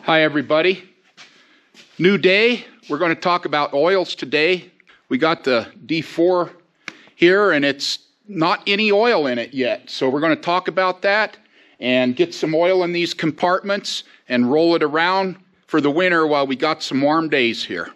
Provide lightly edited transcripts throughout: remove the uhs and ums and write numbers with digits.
Hi everybody. New day. We're going to talk about oils today. We got the D4 here and it's not any oil in it yet. So we're going to talk about that and get some oil in these compartments and roll it around for the winter while we got some warm days here.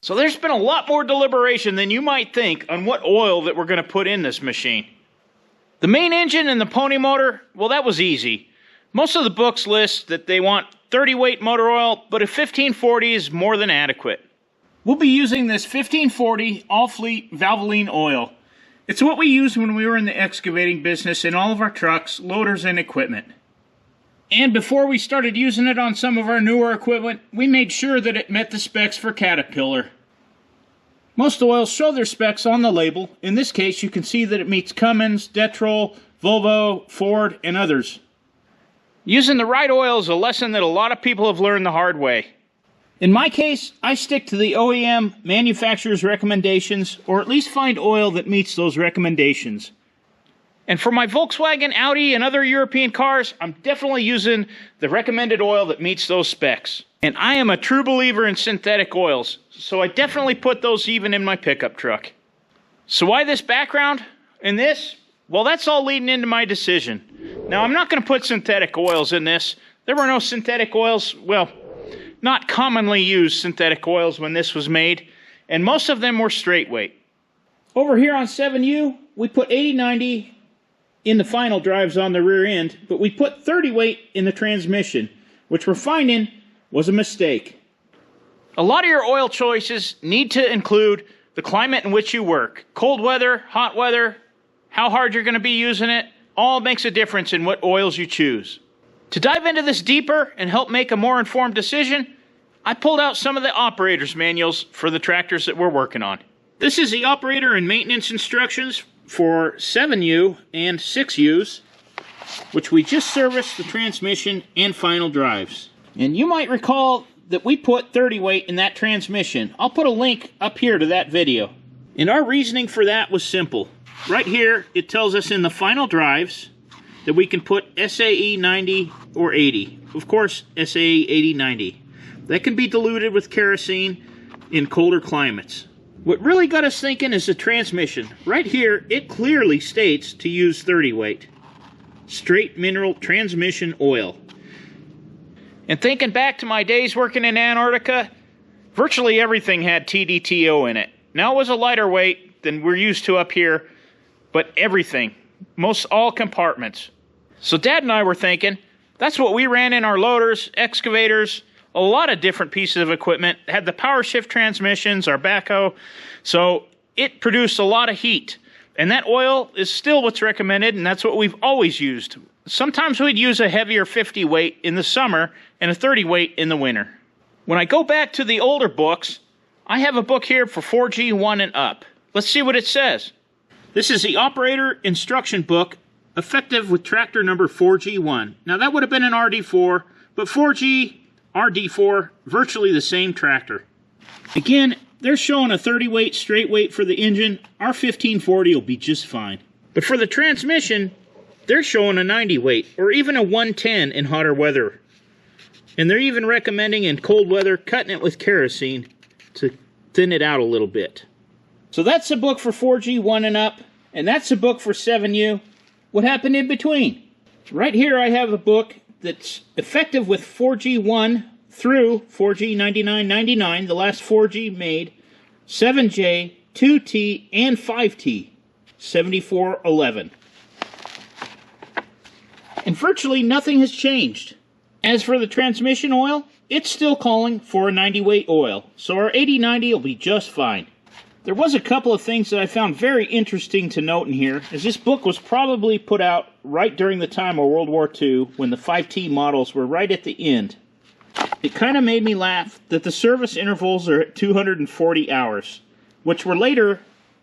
So there's been a lot more deliberation than you might think on what oil that we're going to put in this machine. The main engine and the pony motor, well, that was easy. Most of the books list that they want 30 weight motor oil, but a 1540 is more than adequate. We'll be using this 1540 all-fleet Valvoline oil. It's what we used when we were in the excavating business in all of our trucks, loaders, and equipment. And before we started using it on some of our newer equipment, we made sure that it met the specs for Caterpillar. Most oils show their specs on the label. In this case, you can see that it meets Cummins, Detrol, Volvo, Ford, and others. Using the right oil is a lesson that a lot of people have learned the hard way. In my case, I stick to the OEM manufacturer's recommendations, or at least find oil that meets those recommendations. And for my Volkswagen, Audi, and other European cars, I'm definitely using the recommended oil that meets those specs. And I am a true believer in synthetic oils, so I definitely put those even in my pickup truck. So why this background in this? Well, that's all leading into my decision. Now, I'm not going to put synthetic oils in this. There were no synthetic oils, well, not commonly used synthetic oils when this was made, and most of them were straight weight. Over here on 7U, we put 80/90 in the final drives on the rear end, but we put 30 weight in the transmission, which we're finding was a mistake. A lot of your oil choices need to include the climate in which you work. Cold weather, hot weather, how hard you're going to be using it, all makes a difference in what oils you choose. To dive into this deeper and help make a more informed decision, I pulled out some of the operator's manuals for the tractors that we're working on. This is the operator and maintenance instructions for 7U and 6Us, which we just serviced the transmission and final drives. And you might recall that we put 30 weight in that transmission. I'll put a link up here to that video. And our reasoning for that was simple. Right here, it tells us in the final drives that we can put SAE 90 or 80. Of course, SAE 80/90. That can be diluted with kerosene in colder climates. What really got us thinking is the transmission. Right here, it clearly states to use 30 weight. Straight mineral transmission oil. And thinking back to my days working in Antarctica, virtually everything had TDTO in it. Now it was a lighter weight than we're used to up here, but everything. Most all compartments. So Dad and I were thinking, that's what we ran in our loaders, excavators, a lot of different pieces of equipment. Had the power shift transmissions, our backhoe, so it produced a lot of heat. And that oil is still what's recommended, and that's what we've always used. Sometimes we'd use a heavier 50 weight in the summer and a 30 weight in the winter. When I go back to the older books, I have a book here for 4G1 and up. Let's see what it says. This is the operator instruction book, effective with tractor number 4G1. Now that would have been an RD4, but 4G, RD4, virtually the same tractor. Again, they're showing a 30 weight straight weight for the engine. Our 1540 will be just fine. But for the transmission, they're showing a 90 weight, or even a 110 in hotter weather. And they're even recommending in cold weather, cutting it with kerosene to thin it out a little bit. So that's the book for 4G1 and up, and that's the book for 7U. What happened in between? Right here I have a book that's effective with 4G1 through 4G9986, the last 4G made, 7J, 2T, and 5T, 7411. And virtually nothing has changed. As for the transmission oil, it's still calling for a 90 weight oil, so our 80/90 will be just fine. There was a couple of things that I found very interesting to note in here, as this book was probably put out right during the time of World War II, when the 5T models were right at the end. It kind of made me laugh that the service intervals are at 240 hours, which were later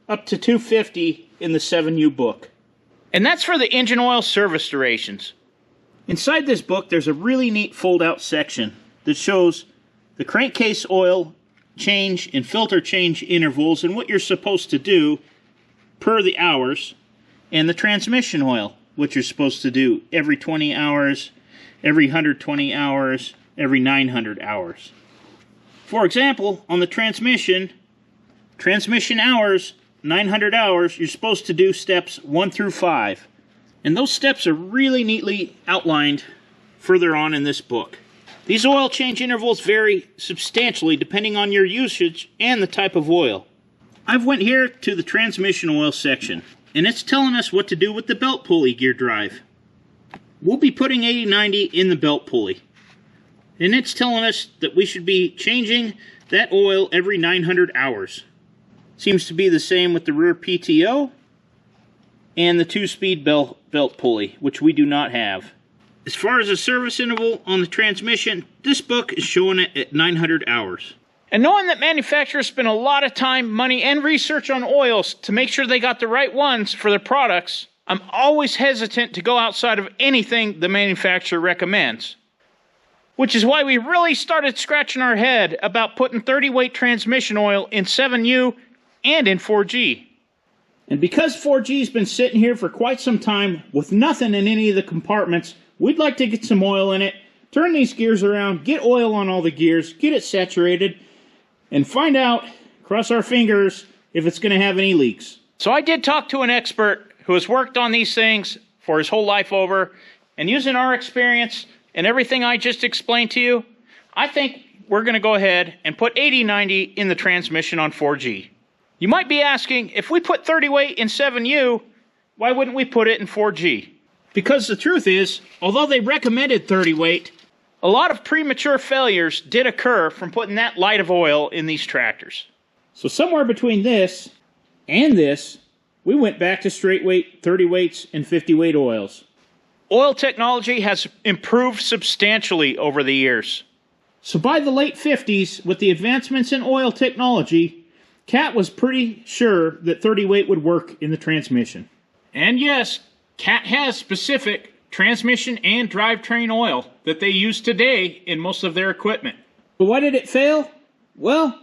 up to 250 in the 7U book. And that's for the engine oil service durations. Inside this book, there's a really neat fold-out section that shows the crankcase oil change and filter change intervals and what you're supposed to do per the hours, and the transmission oil, what you're supposed to do every 20 hours, every 120 hours, every 900 hours. For example, on the transmission hours, 900 hours, you're supposed to do steps 1 through 5. And those steps are really neatly outlined further on in this book. These oil change intervals vary substantially depending on your usage and the type of oil. I've went here to the transmission oil section, and it's telling us what to do with the belt pulley gear drive. We'll be putting 8090 in the belt pulley, and it's telling us that we should be changing that oil every 900 hours. Seems to be the same with the rear PTO and the 2-speed belt pulley, which we do not have. As far as the service interval on the transmission, this book is showing it at 900 hours. And knowing that manufacturers spend a lot of time, money, and research on oils to make sure they got the right ones for their products, I'm always hesitant to go outside of anything the manufacturer recommends. Which is why we really started scratching our head about putting 30-weight transmission oil in 7U and in 4G. And because 4G's been sitting here for quite some time with nothing in any of the compartments, we'd like to get some oil in it, turn these gears around, get oil on all the gears, get it saturated, and find out, cross our fingers, if it's going to have any leaks. So I did talk to an expert who has worked on these things for his whole life over, and using our experience and everything I just explained to you, I think we're going to go ahead and put 8090 in the transmission on 4G. You might be asking, if we put 30 weight in 7U, why wouldn't we put it in 4G? Because the truth is, although they recommended 30 weight, a lot of premature failures did occur from putting that light of oil in these tractors. So somewhere between this and this, we went back to straight weight, 30 weights, and 50 weight oils. Oil technology has improved substantially over the years. So by the late 50s, with the advancements in oil technology, Cat was pretty sure that 30 weight would work in the transmission. And yes, Cat has specific transmission and drivetrain oil that they use today in most of their equipment. But why did it fail? Well,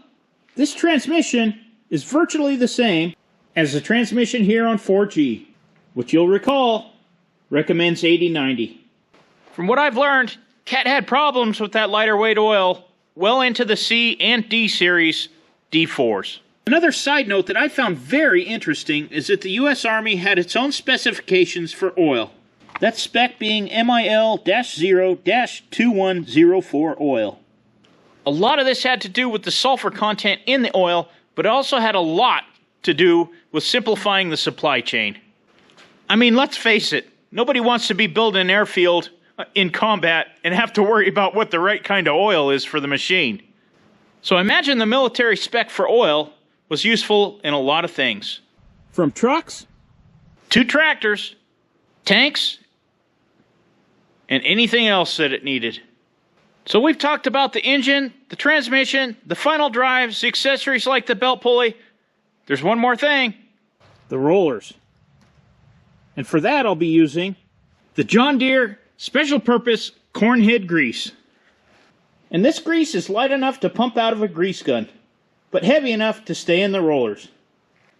this transmission is virtually the same as the transmission here on 4G, which you'll recall recommends 8090. From what I've learned, Cat had problems with that lighter weight oil well into the C and D series D4s. Another side note that I found very interesting is that the U.S. Army had its own specifications for oil. That spec being MIL-0-2104 oil. A lot of this had to do with the sulfur content in the oil, but it also had a lot to do with simplifying the supply chain. I mean, let's face it, nobody wants to be building an airfield in combat and have to worry about what the right kind of oil is for the machine. So I imagine the military spec for oil was useful in a lot of things. From trucks to tractors, tanks, and anything else that it needed. So we've talked about the engine, the transmission, the final drives, the accessories like the belt pulley. There's one more thing. The rollers. And for that I'll be using the John Deere Special Purpose Corn Head Grease. And this grease is light enough to pump out of a grease gun, but heavy enough to stay in the rollers.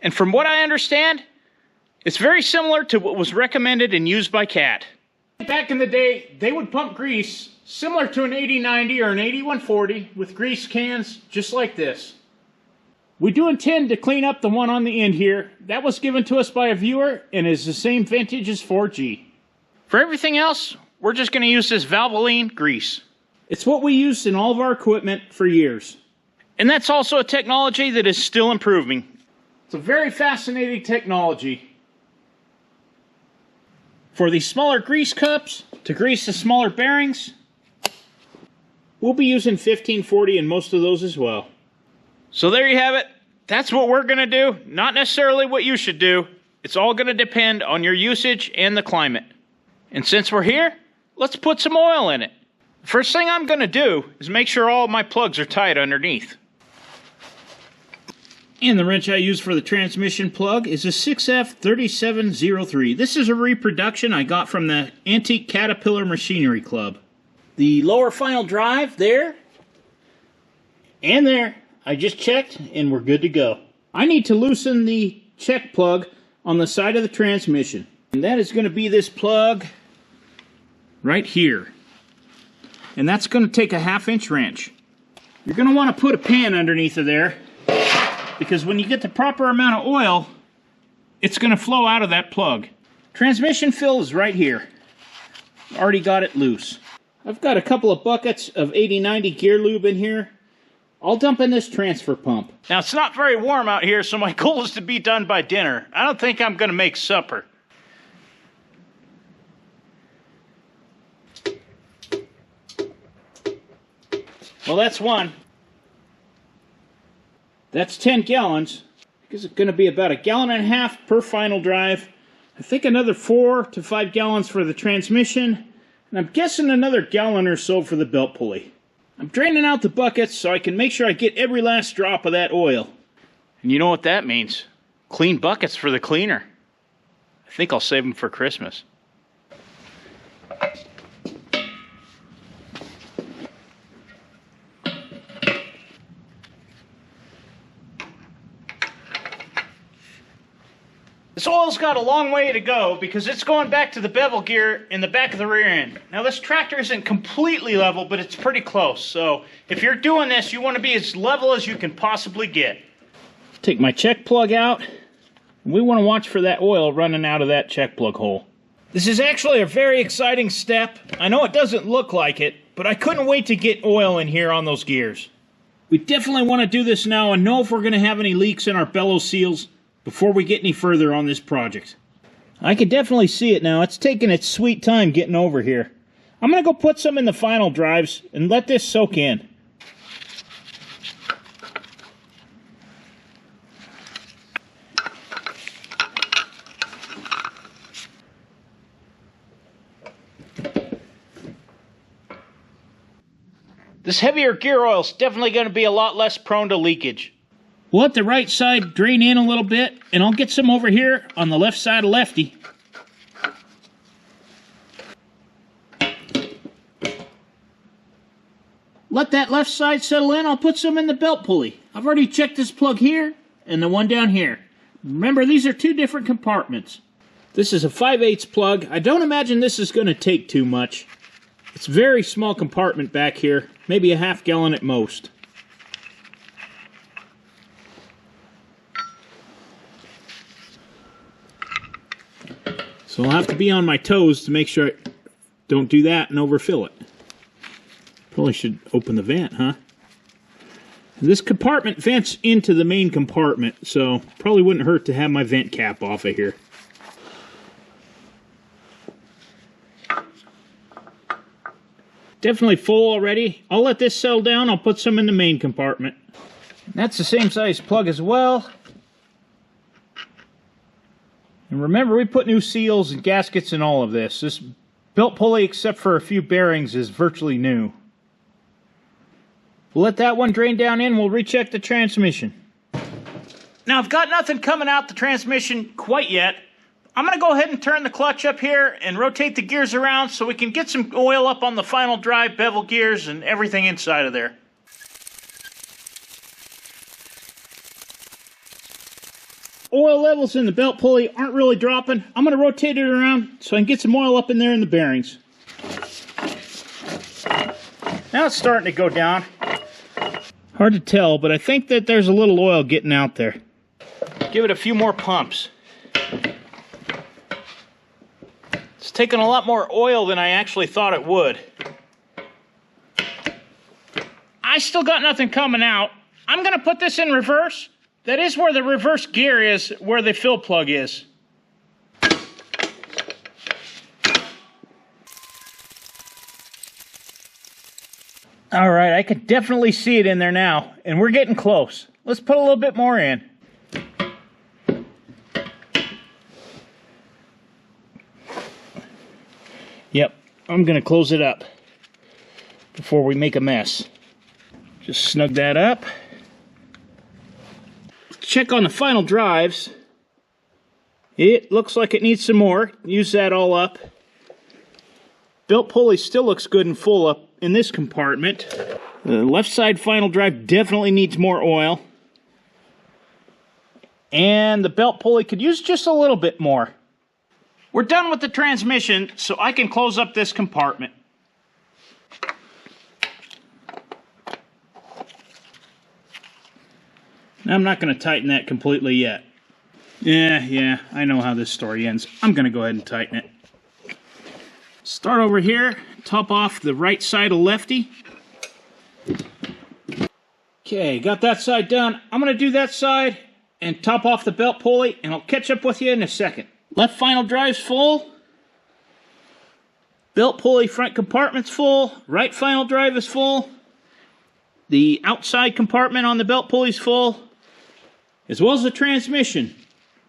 And from what I understand, it's very similar to what was recommended and used by Cat. Back in the day, they would pump grease similar to an 8090 or an 8140 with grease cans just like this. We do intend to clean up the one on the end here. That was given to us by a viewer and is the same vintage as 4G. For everything else, we're just going to use this Valvoline grease. It's what we used in all of our equipment for years. And that's also a technology that is still improving. It's a very fascinating technology. For these smaller grease cups, to grease the smaller bearings, we'll be using 1540 in most of those as well. So there you have it. That's what we're going to do. Not necessarily what you should do. It's all going to depend on your usage and the climate. And since we're here, let's put some oil in it. The first thing I'm going to do is make sure all of my plugs are tight underneath. And the wrench I use for the transmission plug is a 6F3703. This is a reproduction I got from the Antique Caterpillar Machinery Club. The lower final drive there and there, I just checked and we're good to go. I need to loosen the check plug on the side of the transmission. And that is going to be this plug right here. And that's going to take a 1/2-inch wrench. You're going to want to put a pan underneath of there, because when you get the proper amount of oil, it's going to flow out of that plug. Transmission fill is right here. Already got it loose. I've got a couple of buckets of 80/90 gear lube in here. I'll dump in this transfer pump. Now, it's not very warm out here, so my goal is to be done by dinner. I don't think I'm going to make supper. Well, that's one. That's 10 gallons. Because it's going to be about 1.5 gallons per final drive. I think another 4 to 5 gallons for the transmission. And I'm guessing another gallon or so for the belt pulley. I'm draining out the buckets so I can make sure I get every last drop of that oil. And you know what that means? Clean buckets for the cleaner. I think I'll save them for Christmas. This oil's got a long way to go because it's going back to the bevel gear in the back of the rear end. Now this tractor isn't completely level, but it's pretty close. So if you're doing this, you want to be as level as you can possibly get. Take my check plug out. We want to watch for that oil running out of that check plug hole. This is actually a very exciting step. I know it doesn't look like it, but I couldn't wait to get oil in here on those gears. We definitely want to do this now and know if we're going to have any leaks in our bellows seals before we get any further on this project. I can definitely see it now. It's taking its sweet time getting over here. I'm going to go put some in the final drives and let this soak in. This heavier gear oil is definitely going to be a lot less prone to leakage. We'll let the right side drain in a little bit, and I'll get some over here on the left side of Lefty. Let that left side settle in, I'll put some in the belt pulley. I've already checked this plug here, and the one down here. Remember, these are 2 different compartments. This is a 5/8 plug. I don't imagine this is going to take too much. It's a very small compartment back here, maybe a 1/2 gallon at most. So I'll have to be on my toes to make sure I don't do that and overfill it. Probably should open the vent, huh? And this compartment vents into the main compartment, so probably wouldn't hurt to have my vent cap off of here. Definitely full already. I'll let this settle down. I'll put some in the main compartment. That's the same size plug as well. And remember, we put new seals and gaskets in all of this. This belt pulley, except for a few bearings, is virtually new. We'll let that one drain down in. We'll recheck the transmission. Now, I've got nothing coming out the transmission quite yet. I'm going to go ahead and turn the clutch up here and rotate the gears around so we can get some oil up on the final drive bevel gears and everything inside of there. Oil levels in the belt pulley aren't really dropping. I'm going to rotate it around so I can get some oil up in there in the bearings. Now it's starting to go down. Hard to tell, but I think that there's a little oil getting out there. Give it a few more pumps. It's taking a lot more oil than I actually thought it would. I still got nothing coming out. I'm going to put this in reverse. That is where the reverse gear is, where the fill plug is. All right, I can definitely see it in there now, and we're getting close. Let's put a little bit more in. Yep, I'm going to close it up before we make a mess. Just snug that up. Check on the final drives. It looks like it needs some more. Use that all up. Belt pulley still looks good and full up in this compartment. The left side final drive definitely needs more oil. And the belt pulley could use just a little bit more. We're done with the transmission, so I can close up this compartment. I'm not going to tighten that completely yet. Yeah, I know how this story ends. I'm going to go ahead and tighten it. Start over here, top off the right side of Lefty. Okay, got that side done. I'm going to do that side and top off the belt pulley, and I'll catch up with you in a second. Left final drive's full. Belt pulley front compartment's full. Right final drive is full. The outside compartment on the belt pulley's full, as well as the transmission.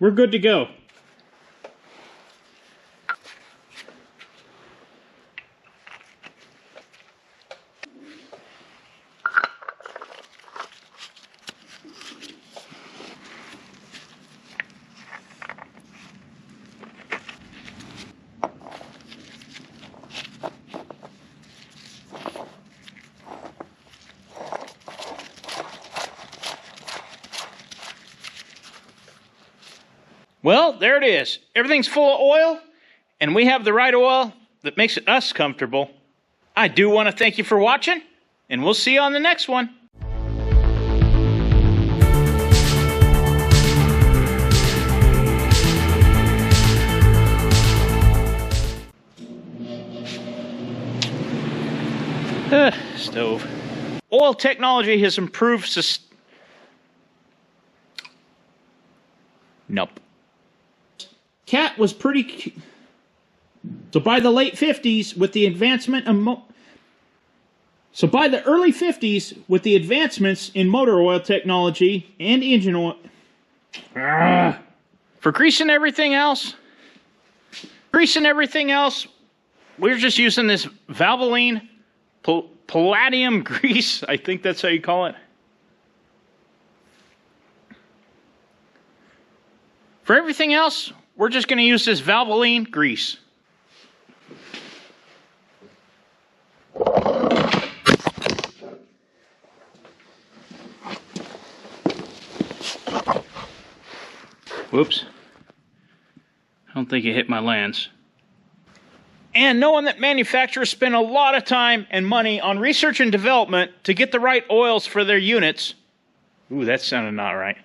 We're good to go. Well, there it is. Everything's full of oil, and we have the right oil that makes us comfortable. I do want to thank you for watching, and we'll see you on the next one. Stove. Oil technology has improved Nope. Cat was pretty... So by the late 50s, with the advancement of... So by the early 50s, with the advancements in motor oil technology and engine oil... For greasing everything else, we're just using this Valvoline Palladium grease. I think that's how you call it. For everything else, we're just going to use this Valvoline grease. Whoops. I don't think it hit my lens. And knowing that manufacturers spend a lot of time and money on research and development to get the right oils for their units. Ooh, that sounded not right.